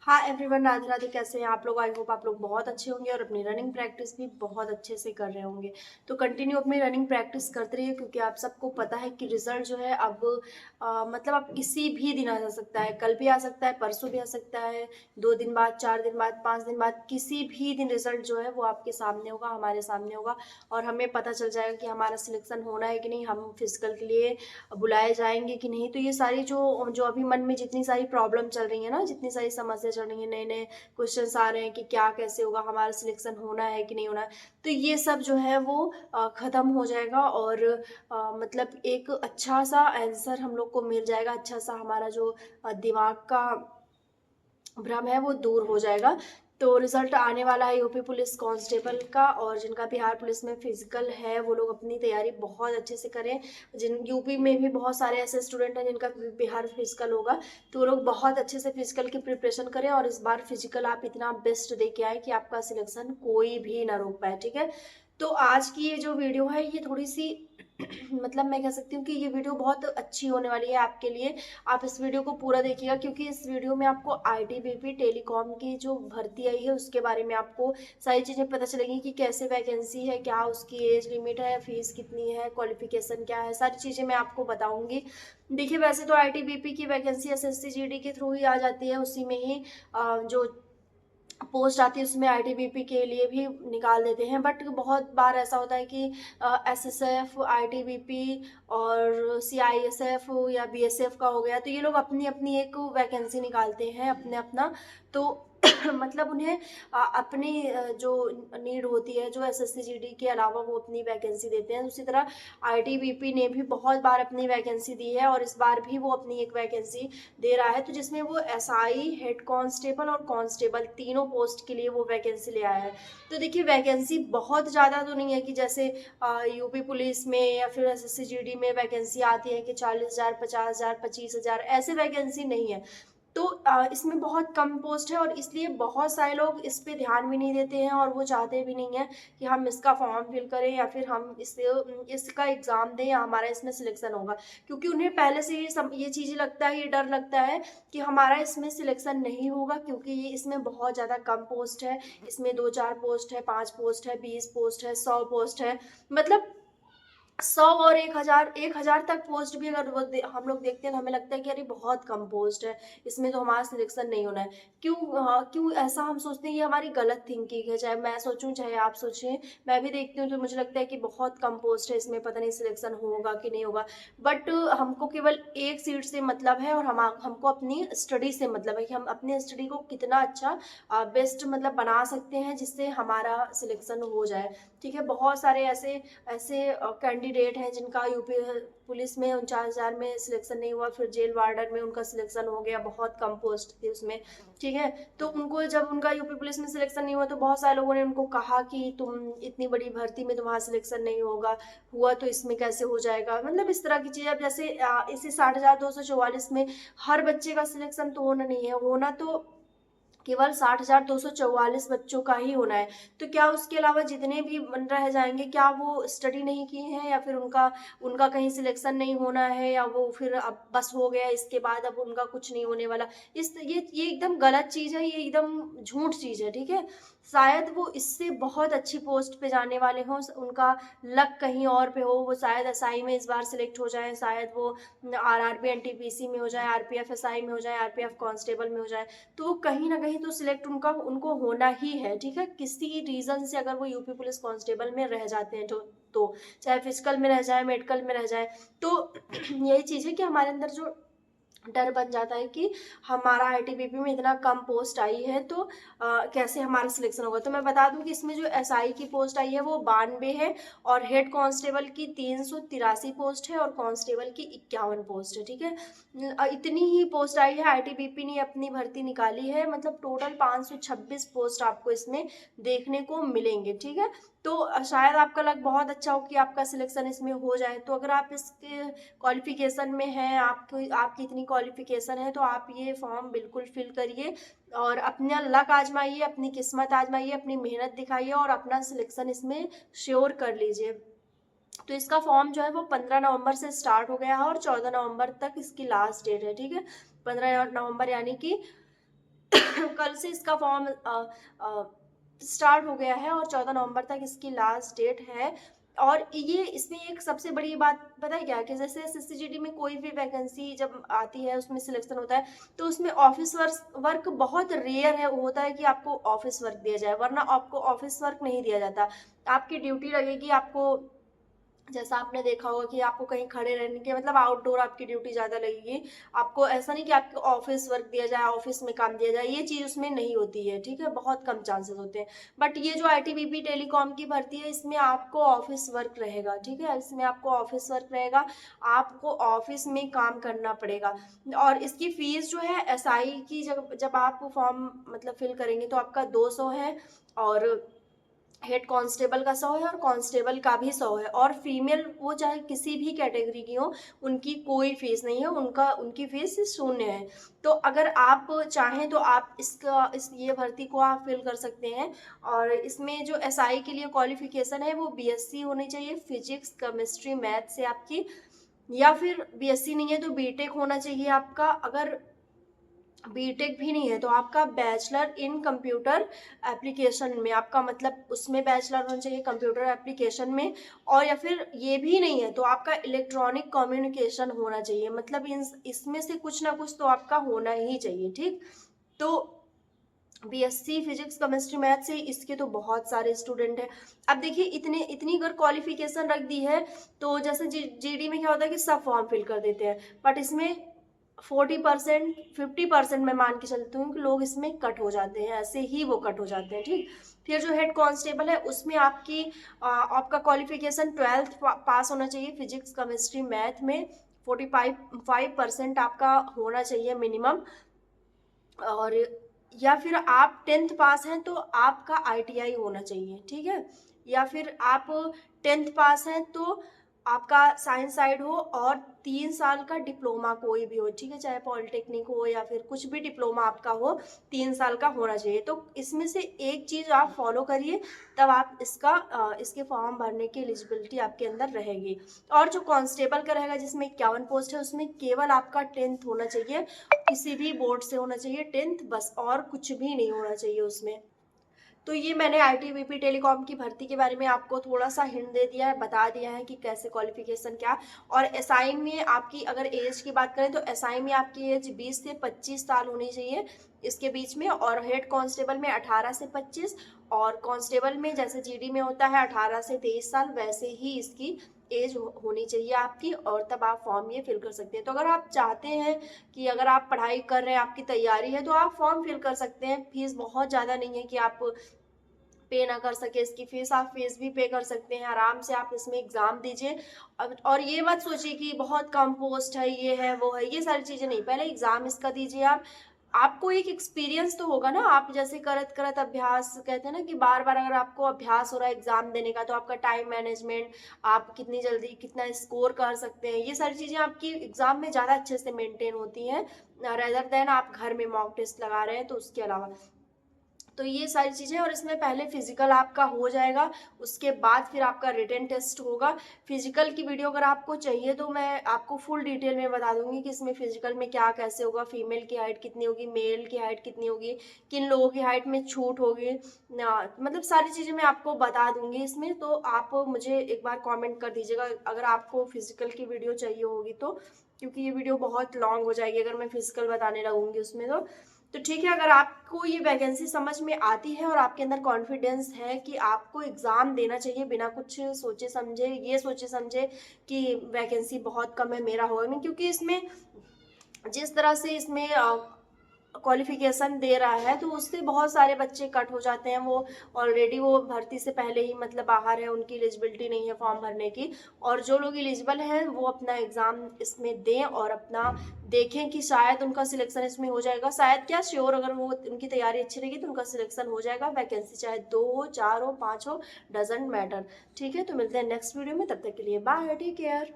हाँ एवरीवन, राधे राधे। कैसे हैं आप लोग? आई होप आप लोग बहुत अच्छे होंगे और अपनी रनिंग प्रैक्टिस भी बहुत अच्छे से कर रहे होंगे। तो कंटिन्यू अपनी रनिंग प्रैक्टिस करते रहिए, क्योंकि आप सबको पता है कि रिजल्ट जो है अब मतलब अब किसी भी दिन आ जा सकता है। कल भी आ सकता है, परसों भी आ सकता है, 2 दिन बाद, 4 दिन बाद, 5 दिन बाद, किसी भी दिन रिजल्ट जो है वो आपके सामने होगा, हमारे सामने होगा। और हमें पता चल जाएगा कि हमारा सिलेक्शन होना है कि नहीं, हम फिजिकल के लिए बुलाए जाएंगे कि नहीं। तो ये सारी जो जो अभी मन में जितनी सारी प्रॉब्लम चल रही है ना, जितनी सारी समस्या चल रही है, नए नए क्वेश्चंस आ रहे हैं कि क्या कैसे होगा, हमारा सिलेक्शन होना है कि नहीं होना है, तो ये सब जो है वो ख़त्म हो जाएगा। और मतलब एक अच्छा सा आंसर हम लोग को मिल जाएगा, अच्छा सा हमारा जो दिमाग का भ्रम है वो दूर हो जाएगा। तो रिजल्ट आने वाला है यूपी पुलिस कांस्टेबल का, और जिनका बिहार पुलिस में फिजिकल है वो लोग अपनी तैयारी बहुत अच्छे से करें। जिन यूपी में भी बहुत सारे ऐसे स्टूडेंट हैं जिनका बिहार फिजिकल होगा, तो वो लोग बहुत अच्छे से फिजिकल की प्रिपरेशन करें, और इस बार फिजिकल आप इतना बेस्ट दे के आए कि आपका सिलेक्शन कोई भी ना रोक पाए। ठीक है, तो आज की ये जो वीडियो है ये थोड़ी सी मतलब मैं कह सकती हूँ कि ये वीडियो बहुत अच्छी होने वाली है आपके लिए। आप इस वीडियो को पूरा देखिएगा, क्योंकि इस वीडियो में आपको आईटीबीपी टेलीकॉम की जो भर्ती आई है उसके बारे में आपको सारी चीज़ें पता चलेंगी कि कैसे वैकेंसी है, क्या उसकी एज लिमिट है, फीस कितनी है, क्वालिफिकेशन क्या है, सारी चीज़ें मैं आपको बताऊंगी। देखिए, वैसे तो आईटीबीपी की वैकेंसी एसएससी जीडी के थ्रू ही आ जाती है, उसी में ही जो पोस्ट आती है उसमें आईटीबीपी के लिए भी निकाल देते हैं। बट बहुत बार ऐसा होता है कि एसएसएफ, आईटीबीपी और सीआईएसएफ या बीएसएफ का हो गया, तो ये लोग अपनी अपनी एक वैकेंसी निकालते हैं अपने अपना। तो मतलब उन्हें अपनी जो नीड होती है, जो एसएससी जीडी के अलावा वो अपनी वैकेंसी देते हैं। उसी तरह आईटीबीपी ने भी बहुत बार अपनी वैकेंसी दी है, और इस बार भी वो अपनी एक वैकेंसी दे रहा है, तो जिसमें वो एसआई, हेड कांस्टेबल और कांस्टेबल तीनों पोस्ट के लिए वो वैकेंसी ले आया है। तो देखिए, वैकेंसी बहुत ज़्यादा तो नहीं है कि जैसे यूपी पुलिस में या फिर एसएससी जीडी में वैकेंसी आती है कि 40,000, 50,000, 25,000, ऐसे वैकेंसी नहीं है। तो इसमें बहुत कम पोस्ट है, और इसलिए बहुत सारे लोग इस पे ध्यान भी नहीं देते हैं, और वो चाहते भी नहीं है कि हम इसका फॉर्म फिल करें या फिर हम इसका एग्ज़ाम दें या हमारा इसमें सिलेक्शन होगा। क्योंकि उन्हें पहले से ये चीज़ें लगता है, ये डर लगता है कि हमारा इसमें सिलेक्शन नहीं होगा, क्योंकि ये इसमें बहुत ज़्यादा कम पोस्ट है। इसमें 2-4 पोस्ट है, 5 पोस्ट है, 20 पोस्ट है, 100 पोस्ट है। मतलब 100 और 1,000 तक पोस्ट भी अगर हम लोग देखते हैं तो हमें लगता है कि अरे बहुत कम पोस्ट है, इसमें तो हमारा सिलेक्शन नहीं होना है। क्यों? क्यों ऐसा हम सोचते हैं? ये हमारी गलत थिंकिंग है, चाहे मैं सोचूं चाहे आप सोचें। मैं भी देखती हूँ तो मुझे लगता है कि बहुत कम पोस्ट है, इसमें पता नहीं सिलेक्शन होगा कि नहीं होगा। बट हमको केवल एक सीट से मतलब है, और हमको अपनी स्टडी से मतलब है कि हम अपनी स्टडी को कितना अच्छा बेस्ट मतलब बना सकते हैं जिससे हमारा सिलेक्शन हो जाए। ठीक है, बहुत सारे ऐसे ऐसे कैंडिडेट हैं जिनका यूपी पुलिस में 49,000 में सिलेक्शन नहीं हुआ, फिर जेल वार्डन में उनका सिलेक्शन हो गया, बहुत कम पोस्ट थी उसमें। ठीक है, तो उनको जब उनका यूपी पुलिस में सिलेक्शन नहीं हुआ तो बहुत सारे लोगों ने उनको कहा कि तुम इतनी बड़ी भर्ती में तुम्हारा सिलेक्शन नहीं होगा, हुआ तो इसमें कैसे हो जाएगा, मतलब इस तरह की चीज़। अब जैसे इसी 60,244 में हर बच्चे का सिलेक्शन तो होना नहीं है, होना तो केवल 60,244 बच्चों का ही होना है। तो क्या उसके अलावा जितने भी बन रह जाएंगे, क्या वो स्टडी नहीं किए हैं, या फिर उनका उनका कहीं सिलेक्शन नहीं होना है, या वो फिर अब बस हो गया इसके बाद अब उनका कुछ नहीं होने वाला? ये एकदम गलत चीज़ है, ये एकदम झूठ चीज़ है। ठीक है, शायद वो इससे बहुत अच्छी पोस्ट पे जाने वाले हों, उनका लक कहीं और पे हो, वो शायद एसआई में इस बार सिलेक्ट हो जाए, शायद वो आरआरबी एनटीपीसी में हो जाए, आरपीएफ एसआई में हो जाए, आरपीएफ कांस्टेबल में हो जाए। तो कहीं ना कहीं तो सिलेक्ट उनको होना ही है। ठीक है, किसी रीजन से अगर वो यूपी पुलिस कांस्टेबल में रह जाते हैं तो चाहे फिजिकल में रह जाए, मेडिकल में रह जाए, तो यही चीज़ है कि हमारे अंदर जो डर बन जाता है कि हमारा आईटीबीपी में इतना कम पोस्ट आई है, तो कैसे हमारा सिलेक्शन होगा। तो मैं बता दूं कि इसमें जो एसआई की पोस्ट आई है वो 92 है, और हेड कांस्टेबल की 383 पोस्ट है, और कांस्टेबल की 51 पोस्ट है। ठीक है, इतनी ही पोस्ट आई है, आईटीबीपी ने अपनी भर्ती निकाली है, मतलब टोटल 526 पोस्ट आपको इसमें देखने को मिलेंगे। ठीक है, तो शायद आपका लक बहुत अच्छा हो कि आपका सिलेक्शन इसमें हो जाए। तो अगर आप इसके क्वालिफिकेशन में हैं, आपकी इतनी क्वालिफिकेशन है, तो आप ये फॉर्म बिल्कुल फिल करिए, और अपना लक आजमाइए, अपनी किस्मत आजमाइए, अपनी मेहनत दिखाइए, और अपना सिलेक्शन इसमें श्योर कर लीजिए। तो इसका फॉर्म जो है वो 15 नवंबर से स्टार्ट हो गया है, और 14 नवंबर तक इसकी लास्ट डेट है। ठीक है, 15 नवंबर यानी कि कल से इसका फॉर्म स्टार्ट हो गया है और 14 नवंबर तक इसकी लास्ट डेट है। और ये इसमें एक सबसे बड़ी बात पता है क्या, कि जैसे एसएससी में कोई भी वैकेंसी जब आती है, उसमें सिलेक्शन होता है, तो उसमें ऑफिस वर्क बहुत रेयर है होता है कि आपको ऑफिस वर्क दिया जाए, वरना आपको ऑफिस वर्क नहीं दिया जाता। आपकी ड्यूटी लगेगी, आपको जैसा आपने देखा होगा कि आपको कहीं खड़े रहने के मतलब आउटडोर आपकी ड्यूटी ज़्यादा लगेगी। आपको ऐसा नहीं कि आपको ऑफिस वर्क दिया जाए, ऑफिस में काम दिया जाए, ये चीज़ उसमें नहीं होती है, ठीक है, बहुत कम चांसेस होते हैं। बट ये जो आईटीबीपी टेलीकॉम की भर्ती है, इसमें आपको ऑफिस वर्क रहेगा, ठीक है, इसमें आपको ऑफिस वर्क रहेगा, आपको ऑफिस में काम करना पड़ेगा। और इसकी फीस जो है एसआई की, जब जब आप फॉर्म मतलब फिल करेंगे तो आपका 200 है, और हेड कांस्टेबल का 100 है, और कांस्टेबल का भी 100 है। और फीमेल वो चाहे किसी भी कैटेगरी की हो, उनकी कोई फीस नहीं है, उनकी फीस शून्य है। तो अगर आप चाहें तो आप ये भर्ती को आप फिल कर सकते हैं। और इसमें जो एसआई के लिए क्वालिफिकेशन है वो बीएससी होनी चाहिए फिजिक्स केमिस्ट्री मैथ से आपकी, या फिर बीएससी नहीं है तो बीटेक होना चाहिए आपका। अगर बीटेक भी नहीं है तो आपका बैचलर इन कंप्यूटर एप्लीकेशन में, आपका मतलब उसमें बैचलर होना चाहिए कंप्यूटर एप्लीकेशन में। और या फिर ये भी नहीं है तो आपका इलेक्ट्रॉनिक कम्युनिकेशन होना चाहिए, मतलब इसमें से कुछ ना कुछ तो आपका होना ही चाहिए, ठीक। तो बीएससी फिजिक्स केमिस्ट्री मैथ से इसके तो बहुत सारे स्टूडेंट हैं। अब देखिए इतनी अगर क्वालिफिकेशन रख दी है, तो जैसे जीडी में क्या होता है कि सब फॉर्म फिल कर देते हैं, बट इसमें 40% 50% मैं मान के चलती हूँ कि लोग इसमें कट हो जाते हैं, ऐसे ही वो कट हो जाते हैं, ठीक। फिर जो हेड कांस्टेबल है उसमें आपका क्वालिफिकेशन 12th पास होना चाहिए फिजिक्स केमिस्ट्री मैथ में, 45% आपका होना चाहिए मिनिमम। और या फिर आप 10th पास हैं तो आपका आईटीआई होना चाहिए, ठीक है। या फिर आप 10th पास हैं तो आपका साइंस साइड हो, और 3 साल का डिप्लोमा कोई भी हो, ठीक है, चाहे पॉलिटेक्निक हो या फिर कुछ भी डिप्लोमा आपका हो, 3 साल का होना चाहिए। तो इसमें से एक चीज़ आप फॉलो करिए, तब आप इसके फॉर्म भरने की एलिजिबिलिटी आपके अंदर रहेगी। और जो कांस्टेबल का रहेगा जिसमें 51 पोस्ट है, उसमें केवल आपका 10th होना चाहिए, किसी भी बोर्ड से होना चाहिए 10th बस, और कुछ भी नहीं होना चाहिए उसमें। तो ये मैंने आईटीबीपी टेलीकॉम की भर्ती के बारे में आपको थोड़ा सा हिंट दे दिया है, बता दिया है कि कैसे क्वालिफिकेशन क्या। और एसआई में आपकी अगर एज की बात करें तो एसआई में आपकी एज 20 से 25 साल होनी चाहिए इसके बीच में, और हेड कांस्टेबल में 18 से 25, और कांस्टेबल में जैसे जीडी में होता है 18 से 23 साल, वैसे ही इसकी एज होनी चाहिए आपकी, और तब आप फॉर्म ये फिल कर सकते हैं। तो अगर आप चाहते हैं कि अगर आप पढ़ाई कर रहे हैं, आपकी तैयारी है, तो आप फॉर्म फिल कर सकते हैं। फीस बहुत ज़्यादा नहीं है कि आप पे ना कर सके इसकी फीस, आप फीस भी पे कर सकते हैं, आराम से आप इसमें एग्ज़ाम दीजिए। अब और ये मत सोचिए कि बहुत कम पोस्ट है, ये है वो है, ये सारी चीज़ें नहीं, पहले एग्ज़ाम इसका दीजिए आप। आपको एक एक्सपीरियंस तो होगा ना, आप जैसे करत करत अभ्यास कहते हैं ना कि बार बार अगर आपको अभ्यास हो रहा है एग्ज़ाम देने का, तो आपका टाइम मैनेजमेंट, आप कितनी जल्दी कितना स्कोर कर सकते हैं, ये सारी चीज़ें आपकी एग्ज़ाम में ज़्यादा अच्छे से मेंटेन होती हैं, रेदर देन आप घर में मॉक टेस्ट लगा रहे हैं तो उसके अलावा। तो ये सारी चीज़ें, और इसमें पहले फिजिकल आपका हो जाएगा, उसके बाद फिर आपका रिटन टेस्ट होगा। फिजिकल की वीडियो अगर आपको चाहिए तो मैं आपको फुल डिटेल में बता दूंगी कि इसमें फिजिकल में क्या कैसे होगा, फीमेल की हाइट कितनी होगी, मेल की हाइट कितनी होगी, किन लोगों की हाइट में छूट होगी, मतलब सारी चीज़ें मैं आपको बता दूंगी इसमें। तो आप मुझे एक बार कॉमेंट कर दीजिएगा अगर आपको फिजिकल की वीडियो चाहिए होगी तो, क्योंकि ये वीडियो बहुत लॉन्ग हो जाएगी अगर मैं फिजिकल बताने लगूंगी उसमें तो ठीक है। अगर आपको ये वैकेंसी समझ में आती है और आपके अंदर कॉन्फिडेंस है कि आपको एग्ज़ाम देना चाहिए बिना कुछ सोचे समझे, ये सोचे समझे कि वैकेंसी बहुत कम है मेरा होगा नहीं, क्योंकि इसमें जिस तरह से इसमें क्वालिफिकेशन दे रहा है तो उससे बहुत सारे बच्चे कट हो जाते हैं, वो ऑलरेडी वो भर्ती से पहले ही मतलब बाहर है, उनकी एलिजिबिलिटी नहीं है फॉर्म भरने की। और जो लोग एलिजिबल हैं वो अपना एग्ज़ाम इसमें दें और अपना देखें कि शायद उनका सिलेक्शन इसमें हो जाएगा, शायद क्या श्योर, अगर वो उनकी तैयारी अच्छी रहेगी तो उनका सिलेक्शन हो जाएगा। वैकेंसी चाहे 2 हो 4 हो 5 हो, डजेंट मैटर। ठीक है, तो मिलते हैं नेक्स्ट वीडियो में, तब तक के लिए बाय, टेक केयर।